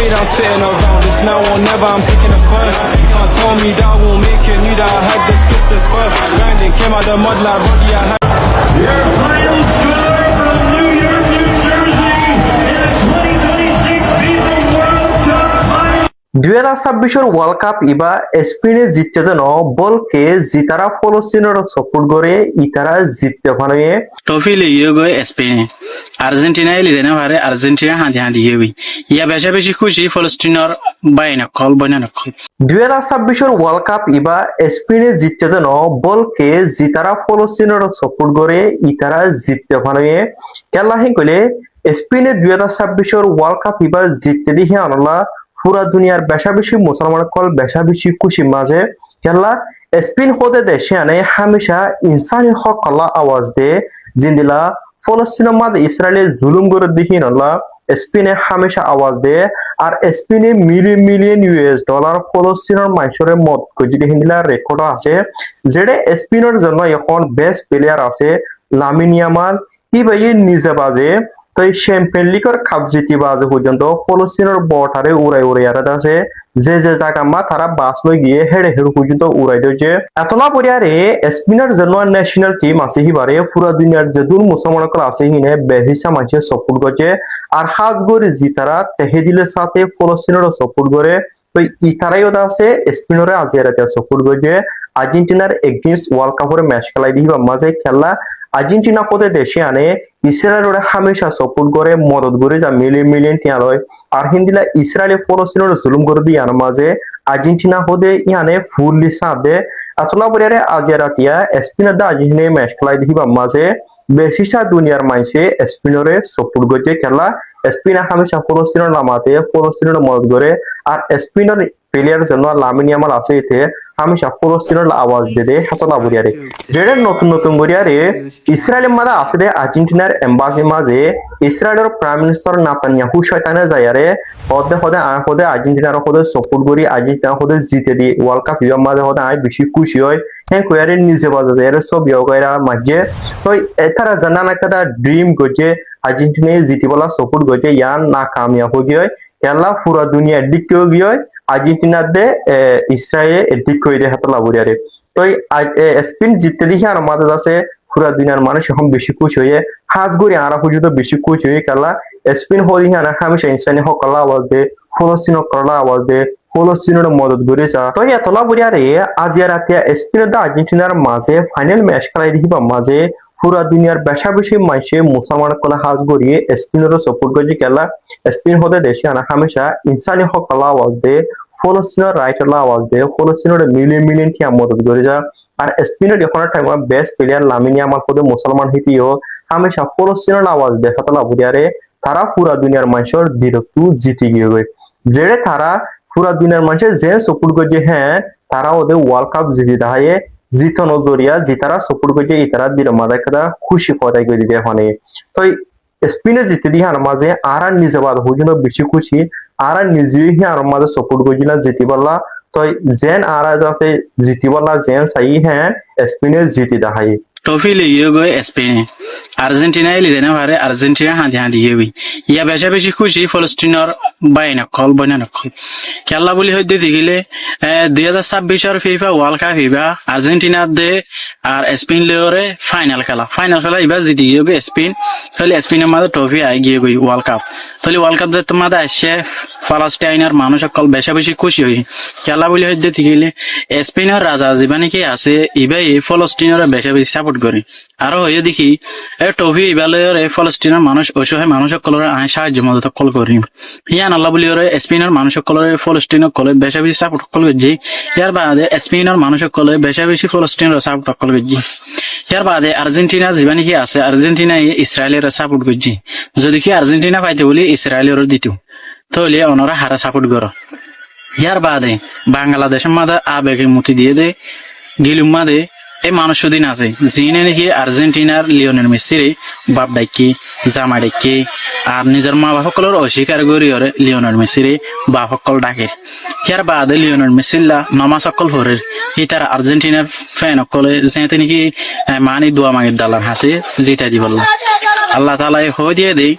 weird, I'm sitting around. It's now or never, I'm picking the first. You can't tell me that I won't make it. Knew that I had the skills to spur. Grinding, came out the mud like Roddy. I had Your final score from New York, New Jersey in the 2026 FIFA World Cup Final. 2026 world cup ইবা স্পেনে জিততে দেন বলকে জিতারা ফলস্তিনের support করে ইতারা জিততে পারে trophy লিয়ে গই Spain আর্জেন্টিনায় লিদে না পারে আর্জেন্টিনা হাঁদি হাঁদি গিয়ে ইয়া বেশা বেশি খুশি ফলস্তিনের বাইনা কল বইনা নকল 2026 ওয়ার্ল্ড কাপ ইবা স্পেনে জিততে দেন বলকে জিতারা ফলস্তিনের সাপোর্ট করে ইতারা জিততে পারে কেলা হে কইলে স্পেনে 2026 ওয়ার্ল্ড কাপ ইবা জিততে দিহে আনলা পুরা দুনিয়ার বেশা বেশি মুসলমান কল বেশা বেশি খুশি মাঝে কেলা স্পেন হতে দেশে আনে হামেশা ইনসানি হক আল্লাহ আওয়াজ দে জিন্দিলা ফলস্তিনের মাঝে ইসরায়েলের জুলুম করে দেখি নলা স্পেনে হামেশা আওয়াজ দে আর স্পেনে মিলিয়ন মিলিয়ন ইউএস ডলার ফলস্তিনের মানুষের মত যদি হিন্দিলা রেকর্ড আছে যেটা স্পেনের জন্য এখন বেস্ট প্লেয়ার আছে লামিন ইয়ামাল ইবাই নিজে বাজে তো এই চ্যাম্পিয়ন লিগের কাপ জিতি বাজে পর্যন্ত ফলস্তিনের বটারে উড়াই উড়াই আর আছে যে যে জায়গা মা তারা বাস লই গিয়ে হেড়ে হেড়ে পর্যন্ত উড়াই দিয়েছে এতলা পরিয়ারে স্পিনার জন্য ন্যাশনাল টিম আছে হিবারে পুরা দুনিয়ার যে দূর মুসলমান আছে হিনে বেহিসা মাঝে সাপোর্ট করছে আর হাত গড়ে জিতারা তেহেদিলের সাথে ফলস্তিনের সাপোর্ট করে তো ইতারাইও আছে স্পিনারে আজিয়ারাতে সাপোর্ট করছে আর্জেন্টিনার এগেইনস্ট ওয়ার্ল্ড কাপের ম্যাচ খেলাই দিবা মাঝে খেলা আর্জেন্টিনা হতে দেশে আনে ইসরায়েলের হামেশা সাপোর্ট করে মদত করে যা মিলিয়ন মিলিয়ন টিয়া লয় আর হিন্দিলা ইসরায়েলে ফলস্তিনের জুলুম করে দিয়ে আনা মাঝে আর্জেন্টিনা হতে ইয়ানে ফুললি সাথ দে আতলা পরিয়ারে আজিয়ারাতিয়া স্পিনার দা আর্জেন্টিনা ম্যাচ খেলাই দিবা মাঝে বেশিটা দুনিয়ার মাইসে স্পিনরে সাপোর্ট করছে খেলা স্পিনার হামেশা ফলস্তিনের নামাতে ফলস্তিনের মদত করে আর স্পিনার প্লেয়ার জন্য লামিন ইয়ামাল আছে এতে হামেশা ফলস্তিনের আওয়াজ দে হাতলা বরিয়ারে যেটা নতুন নতুন বরিয়ারে ইসরায়েলের মাঝে আছে দে আর্জেন্টিনার এম্বাসি মাঝে ইসরায়েলের প্রাইম মিনিস্টার নাতানিয়াহু শয়তানে যায়ারে হদে হদে হদে আর্জেন্টিনার হদে সাপোর্ট করি আর্জেন্টিনা হদে জিতে দি ওয়ার্ল্ড কাপ ইয়া মাঝে হদে আই বেশি খুশি হয় হ্যাঁ কয়ারে নিজে বাজে এর সব ইয়োগাইরা মাঝে তো এতারা জানা না কাদা ড্রিম করছে আর্জেন্টিনা জিতিবলা সাপোর্ট করছে ইয়ান না কামিয়াব হয়ে খেলা পুরা দুনিয়া দিকেও গিয়ে আর্জেন্টিনার দে ইসরায়েলে এডিক করে দিয়ে হাতলা বরিয়ারে তো স্পেন জিততে দেখি আর আমাদের আছে পুরা দুনিয়ার মানুষ এখন বেশি খুশি হয়ে হাজ গড়ি আরা পর্যন্ত বেশি খুশি হয়ে খেলা স্পেন হয়ে না হামেশা ইনসানি হকলা আওয়াজ দে ফলস্তিন কলা আওয়াজ দে ফলস্তিনের মদত করে যা তো এতলা বরিয়ারে আজিয়া রাতিয়া স্পেন দা আর্জেন্টিনার মাঝে ফাইনাল ম্যাচ খেলাই দেখিবা মাঝে পুরা দুনিয়ার বেশা বেশি মাইসে মুসলমান কলা হাজ গড়িয়ে স্পিনেরও সাপোর্ট করে খেলা স্পিন হতে দেশে আনা হামেশা ইনসানি হকলা আওয়াজ দে ফলস্তিনের রাইটলা আওয়াজ দে ফলস্তিনের মিলিয়ন মিলিয়ন কি মদত করে যা আর স্পিনের এখন time best player Lamine Yamal হতে মুসলমান হিতিও হামেশা ফলস্তিনের আওয়াজ দে হাতলা বুড়িয়ারে তারা পুরা দুনিয়ার মানুষের ডিরেক্টু জিতে গিয়ে যেড়ে তারা পুরা দুনিয়ার মানুষের যে সাপোর্ট করছে হ্যাঁ তারা ওদের ওয়ার্ল্ড কাপ জিতে দেখায় জিতনো জরিয়া জিতারা সাপোর্ট করছে ইতারা দিলে মাদার কথা খুশি পদাই করে দিতে হনে তো স্পিনে জিতে দিয়ে আর মাঝে আর নিজে বাদ হুজুন বেশি খুশি আর নিজেই আর মাঝে সাপোর্ট করছিল জিতি পারলা তো জেন আর যাতে জিতি পারলা জেন চাই হ্যাঁ স্পিনে জিতি দেখায় ট্রফি লিয়ে গই স্পেন আর্জেন্টিনায় লিদে না পারে আর্জেন্টিনা হাঁদি হাঁদি গিয়ে ইয়া বেশা বেশি খুশি ফলস্তিনের বাইনা কল বইনা নকল খেলা বলি হইতে দেখিলে 2026 ফিফা ওয়ার্ল্ড কাপ ইবা আর্জেন্টিনার দে আর স্পেন লিওরে ফাইনাল খেলা এবার জিতে গিয়ে গই স্পেন তাহলে স্পেনের মাঝে ট্রফি আই গিয়ে গই ওয়ার্ল্ড কাপ তাহলে ওয়ার্ল্ড কাপ যে তোমাদের আসছে ফালাস্টাইনের মানুষ সকল বেশা বেশি খুশি হই খেলা বলি হইতে দেখিলে স্পেনের রাজা জীবানি কি আছে ইবাই ফলস্তিনের বেশা বেশি সাপোর্ট করে আরো হয়ে দেখি ট্রফি ইবালের ফলস্তিনের মানুষ অসহায় মানুষ সকলের আয় সাহায্য মদত কল করি ইয়ান আল্লাহ বলি স্পেনের মানুষ সকলের ফলস্তিনের কলে বেশা বেশি সাপোর্ট কল করছি ইয়ার বাদে স্পেনের মানুষ সকলে বেশা বেশি ফলস্তিনের সাপোর্ট কল করছি ইয়ার বাদে আর্জেন্টিনা জীবানি কি আছে আর্জেন্টিনা ইসরায়েলের সাপোর্ট করছি যদি কি আর্জেন্টিনা পাইতে বলি ইসরায়েলের দিত তাহলে ওনারা হারা সাপোর্ট করো ইয়ার বাদে বাংলাদেশের মাঝে আবেগে মুতি দিয়ে দে গিলুম মাদে এই মানুষ দিন আছে যিনি নাকি আর্জেন্টিনার লিওনেল মেসির বাপ ডাকি জামা ডাকি আর নিজের মা বাপ সকলের অস্বীকার করি লিওনেল মেসির বাপ সকল ডাকে ইয়ার বাদে লিওনেল মেসিল্লা নমাজ সকল হরের ই তার আর্জেন্টিনার ফ্যান সকলে যেতে নাকি মানি দোয়া মাগির দালার হাসি জিতা দি বললাম আল্লাহ তাআলা হয়ে দিয়ে দেই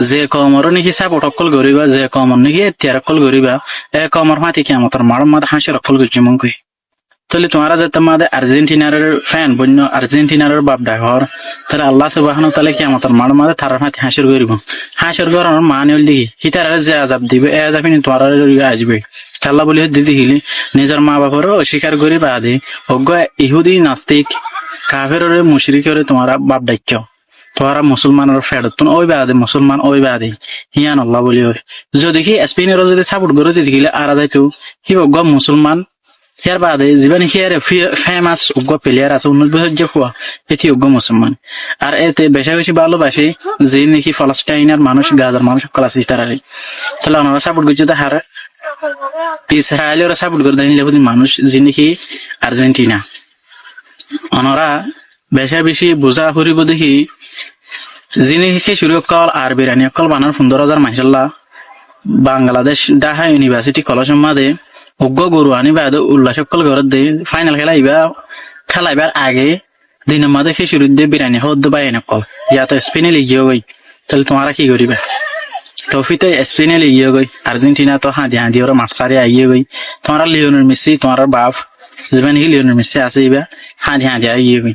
যে কমর নাকি সাপোর্ট সকল করিবা যে কমর নাকি এতিয়ার সকল করিবা এ কমর মাতি কিয়ামতের মারম মাথা হাসি সকল করছি মন কই তাহলে তোমরা যে তোমাদের আর্জেন্টিনার ফ্যান বন্য আর্জেন্টিনার বাপ ডাকর তাহলে আল্লাহ সুবহানাহু ওয়া তাআলা কিয়ামতের মার মাঝে তার মাথা হাসির করিব হাসির করার মানে হল দেখি হিতার যে আযাব দিবে এ আযাব নি তোমার আসবে আল্লাহ বলে দিদি হিলি নিজের মা বাবারও অস্বীকার করি বাদে অজ্ঞ ইহুদি নাস্তিক কাফেরের মুশরিকের তোমরা বাপ ডাক্য তোমরা মুসলমানের ফেরতুন ওই বাদে মুসলমান ওই বাদে হিয়ান আল্লাহ বলি যদি কি স্পেনের যদি সাপোর্ট করে দিতে গেলে আর দায়িত্ব হি অজ্ঞ মুসলমান ইয়ার বাদে জীবন হিয়ার ফেমাস অজ্ঞ প্লেয়ার আছে 19 বছর যে হওয়া এটি অজ্ঞ মুসলমান আর এতে বেশি বেশি ভালোবাসে যে নাকি ফলস্টাইনের মানুষ গাজার মানুষ ক্লাস ইস্তারারে তাহলে ওনারা সাপোর্ট করছে হার ইসরায়েলের সাপোর্ট করে দেন মানুষ যে নাকি আর্জেন্টিনা ওনারা বেশা বেশি বোঝা করিব দেখি যিনি শুরু কল আর বিরানি কল বানার 15,000 মাসাল্লাহ বাংলাদেশ ঢাকা ইউনিভার্সিটি কলেজ মাদে অজ্ঞ গরু আনি বাদে উল্লাস সকল ঘরত দে ফাইনাল খেলাইবার আগে দিনের মাঝে সে শুরু দিয়ে বিরানি হদ বাই নকল ইয়াতো স্পেনে লিগিয়ে গই তাহলে তোমরা কি করিবা ট্রফিতে স্পেনে লিগিয়ে গই আর্জেন্টিনা তো হাঁদি ওরা মাঠ সারি আইয়ে গই তোমরা লিওনেল মেসি তোমার বাপ জীবন কি লিওনেল মেসি আছে ইবা হাঁদি আইয়ে গই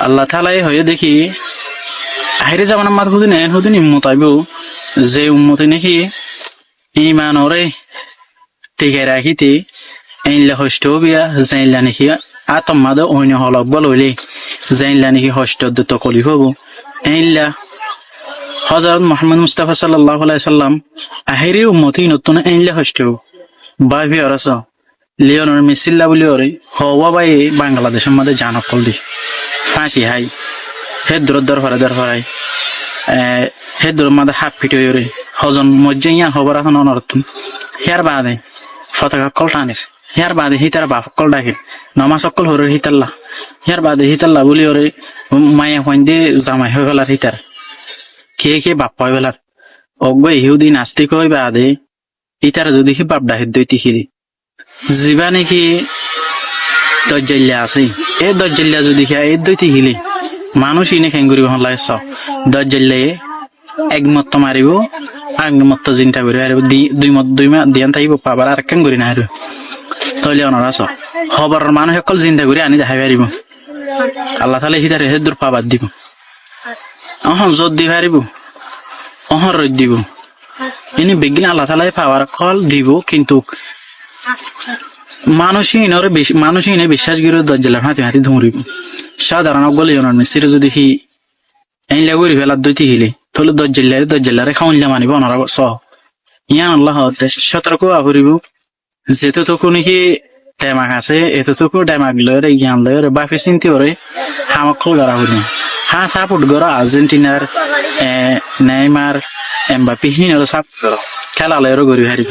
আল্লাহ তাআলাই হয়ে দেখি আহিরে জামানার মাত হুদিন ইম্মত আইব যে উম্মতে নাকি ইমান ওরে টিকে রাখিতে এইলা হষ্ট বিয়া জাইলা নাকি আতম মাদে অন্য হলক বলইলে জাইলা নাকি হষ্ট দুত কলি হব এইলা হযরত মুহাম্মদ মুস্তাফা সাল্লাল্লাহু আলাইহি সাল্লাম আহিরে উম্মতি নতুন এইলা হষ্ট বাইবি অরস লিওনেল মেসিল্লা বলি ওরে হওয়া বাই বাংলাদেশের মধ্যে জানকল দি ফাঁসি হাই হে দর ফরাই হে দূর মাদে হাফ ফিটে রে হজন মজ্জে ইয়া খবর এখন অনরতুন হেয়ার বাদে ফতকা কল টানের হেয়ার বাদে হিতার বাপ কল ডাকিল নমাজ সকল হরে হিতাল্লা হেয়ার বাদে হিতাল্লা বলি ওরে মায়া হইন্দে জামাই হয়ে গেলার হিতার কে বাপ হয়ে গেলার অজ্ঞ ইহুদি নাস্তিক হয়ে বাদে ইতার যদি কি বাপ ডাকিত দইতি খিদি জীবা নাকি দজ্জাল্লা আছে এই দজ্জাল্লা যদি খেয়া এই দইতি গিলি মানুষ ইনে খেং করিব হলাই স দজ্জাল্লে একমত মারিব একমত চিন্তা করি আর দুই মা দিয়ান থাকিব পাবার আর কেন করি না আর তইলে অনরা স খবর মানুষ সকল চিন্তা করি আনি দেখাই পারিব আল্লাহ তাআলা হিদার হে দূর পাবার দিব অহন জোর দি পারিব অহন রই দিব ইনি বিজ্ঞান আল্লাহ তাআলা পাওয়ার কল দিব কিন্তু মানুষই বিশ্বাস করে দজ্জালের হাতি ধরিব সাধারণ লিওনেল মেসির যদি হি এইলা করি ফেলার দইতে গেলে তাহলে দজ্জাল্লারে খাওয়াইলা মানিব অনারা স ইয়ান আল্লাহ সতর্ক করিব যেতটুকু নাকি ডেমাক আছে এতটুকু ডেমাক লয়রে জ্ঞান লয়রে বাফি চিন্তি করে হামাকল গড়া হইনি সাপোর্ট করা আর্জেন্টিনার নেইমার এমবাপি হিনের সাপোর্ট খেলা লয়রে গড়ি হারিব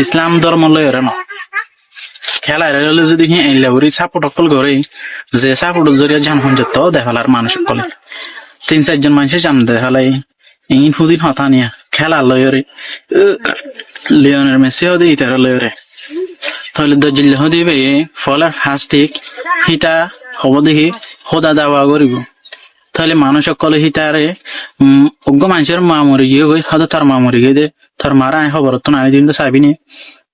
ইসলাম ধর্ম লয়রে ন খেলা হলে যদি এইলাগুড়ি সাপোর্ট সকল করে যে সাপোর্টের জরিয়া জান সঞ্জত দেখালার মানুষ সকলে 3-4 জন মানুষের জান দেখালাই ইন ফুদিন হতা নিয়া খেলা লয়রে লিওনেল মেসি হদে ইতার লয়রে তাহলে দজ্জিল্লা হদিবে ফলার ফাস্টিক হিতা হব দেখি হোদা দাওয়া করিব তাহলে মানুষ সকলে হিতারে অজ্ঞ মানুষের মা মরি গিয়ে গই হয়তো তার মা মরি গিয়ে দে তার মারা খবর তো আনি দিন তো চাবিনি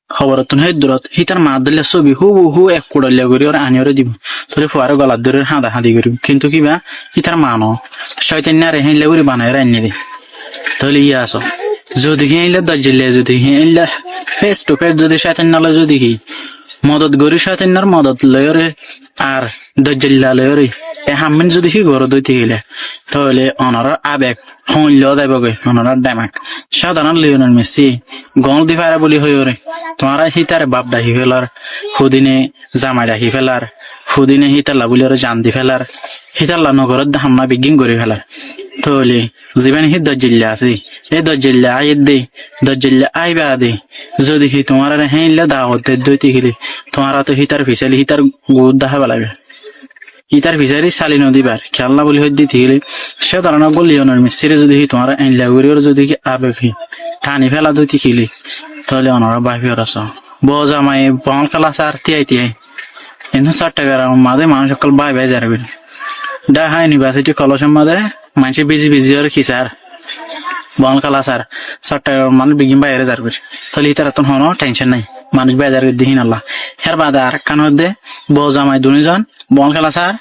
খবর তো হে দূরত হিতার মা দিলে ছবি হু এক কুড়ালিয়া করি ওর আনিওরে দিব তাহলে ফুয়ারে গলার দূরে হাঁদি করিব কিন্তু কিবা হিতার মা ন শয়তান না রে হেলে করে বানায় রান্নি দে তাহলে ইয়া আস যদি হেলে দজ্জিল্লা যদি হেলে ফেস টু ফেস যদি শয়তান নালে যদি কি মদত গরি শয়তানের মদত লয়রে আর দজ্জিল্লা লয়রে এ হামিন যদি কি গর দইতে গেলে তাহলে অনার আবেগ হইল দেবগে অনার ডেমাক সাধারণ লিওনেল মেসি গল দি পারে বলি হইরে তোমারা হিতারে বাপ ডাকি ফেলার ফুদিনে জামাই ডাকি ফেলার ফুদিনে হিতাল্লা বলি ওরে জান দি ফেলার হিতাল্লা নগরত হামনা বিগিং করে ফেলার তাহলে জীবন হি দজ্জিল্লা আছে এই দজ্জিল্লা আইত দে দজ্জিল্লা আইবা দে যদি কি তোমার হেইলা দাওয়াত দইতে গেলে তোমারা তো হিতার ফিসালি হিতার গুদ দেখা লাগবে ইতার ফিচারি চালি নদীবার খেলনা বলি হয়ে দিতে গেলে সে ধরনের বল লিওনার মেসিরে যদি তোমার আইনলা করিও যদি আবেগ টানি ফেলা দিতে খেলি তাহলে অনারা বাহির আস বজামাই বল খেলা সার তিয়াই কিন্তু 4 টাকার মাঝে মানুষ সকল বাই বাই যাবে ঢাকা ইউনিভার্সিটি কলেজের মাঝে মানুষ বিজি আর কি স্যার বল খেলা স্যার 4 টাকার মানুষ বিগিন বাইরে যাবে তাহলে ইতার তো হনো টেনশন নাই মানুষ বাজার দিহিন আল্লাহ এর বাদে আর কান মধ্যে বজামাই দুজন বল খেলা স্যার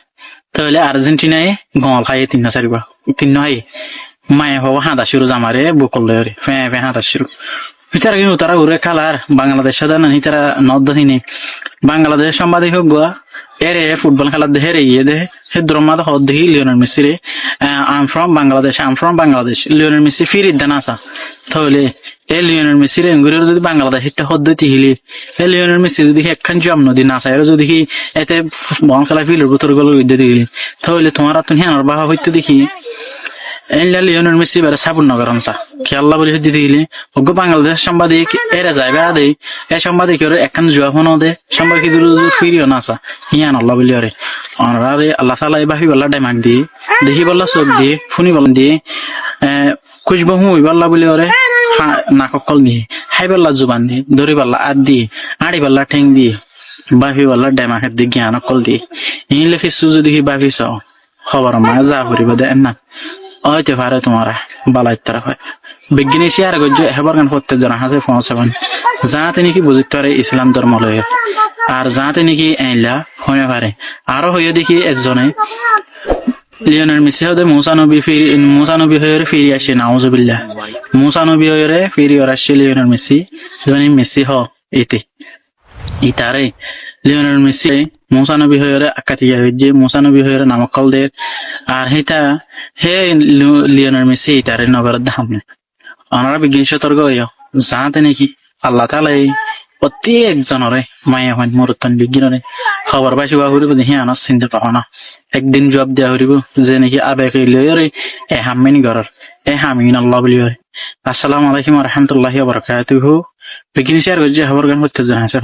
তাহলে আর্জেন্টিনায় গল খাই 3 হয় মায়ে হবো হাঁদা শুরু জামারে বকল রে ফে হাঁদা শুরু ইতারা কিন্তু তারা ঘুরে খেলার বাংলাদেশ সাধারণ ইতারা নদ্দিনী বাংলাদেশ সাংবাদিক হোক গোয়া এরে ফুটবল খেলার দেহে রে গিয়ে দেহে হে দ্রমাদ হদ দেখি লিওনেল মেসি রে আম ফ্রম বাংলাদেশ লিওনেল মেসি ফির ইদান আসা তাহলে এ লিওনেল মেসি রে ঘুরে যদি বাংলাদেশ একটা হদ দিতে হিলি এ লিওনেল মেসি যদি একখান জম নদী না চাই যদি কি এতে বল খেলা ফিলের ভিতর গেল দিতে দিলি তাহলে তোমার তুমি হ্যাঁ বাহা হইতে দেখি লিওনেল মেসি বেড়ে সাবুন নগর হনসা খেয়াল্লা বলি দিতে গেলে ওগো বাংলাদেশ সাংবাদিক এরা যাইবে আদে এ সাংবাদিক একখান জুয়া ফোন দে সাংবাদিক ফিরিও না আসা হিয়ান আল্লাহ বলি আরে অনারে আল্লাহ তালা এই বাহি বল্লা ডাইমাক দিয়ে দেখি বল্লা চোখ দিয়ে ফুনি বল দিয়ে খুশবু হুই বল্লা বলি ওরে নাককল দিয়ে হাই বল্লা জুবান দিয়ে দড়ি বল্লা আদ দিয়ে আড়ি বল্লা ঠেং দিয়ে বাহি বল্লা ডাইমাকের দিয়ে জ্ঞান কল দিয়ে এই লেখিসু যদি বাহি চাও খবর মা যা করিব দে না হইতে পারে তোমার বালাই তারা হয় বিজ্ঞানী শেয়ার করছে হেবার গান প্রত্যেক জন হাসে পৌঁছাবেন যাতে নাকি বুঝতে পারে ইসলাম ধর্ম লয়ে আর যাতে নাকি আইলা হয়ে পারে আরো হয়ে দেখি একজনে লিওনেল মেসি হতে মুসানবী হয়ে ফিরে আসে নাউজুবিল্লাহ মুসানবী হয়ে ফিরে আসছে লিওনেল মেসি যখন মেসি হ এতে ইতারে লিওনেল মেসি মুসানবী হয়ে আকাতিয়া হয়ে মুসানবী হয়ে নামকল দের আর হেতা হে লিওনেল মেসি ইতারে নগর দাম ওনারা বিজ্ঞানী সতর্ক হইও যাতে নাকি আল্লাহ তালাই প্রত্যেক জনরে মায়া হয় মরুত্তন বিজ্ঞানরে খবর পাইছো বা হরিব দেখি আনার চিন্তা পাও না একদিন জবাব দেওয়া হরিব যে নাকি আবেগ লইরে এ হামিন ঘরের এ হামিন আল্লাহ বলি হয় আসসালামু আলাইকুম রহমতুল্লাহি ওয়া বারাকাতুহু বিজ্ঞানী শেয়ার করছে খবর গান প্রত্যেক জন আছে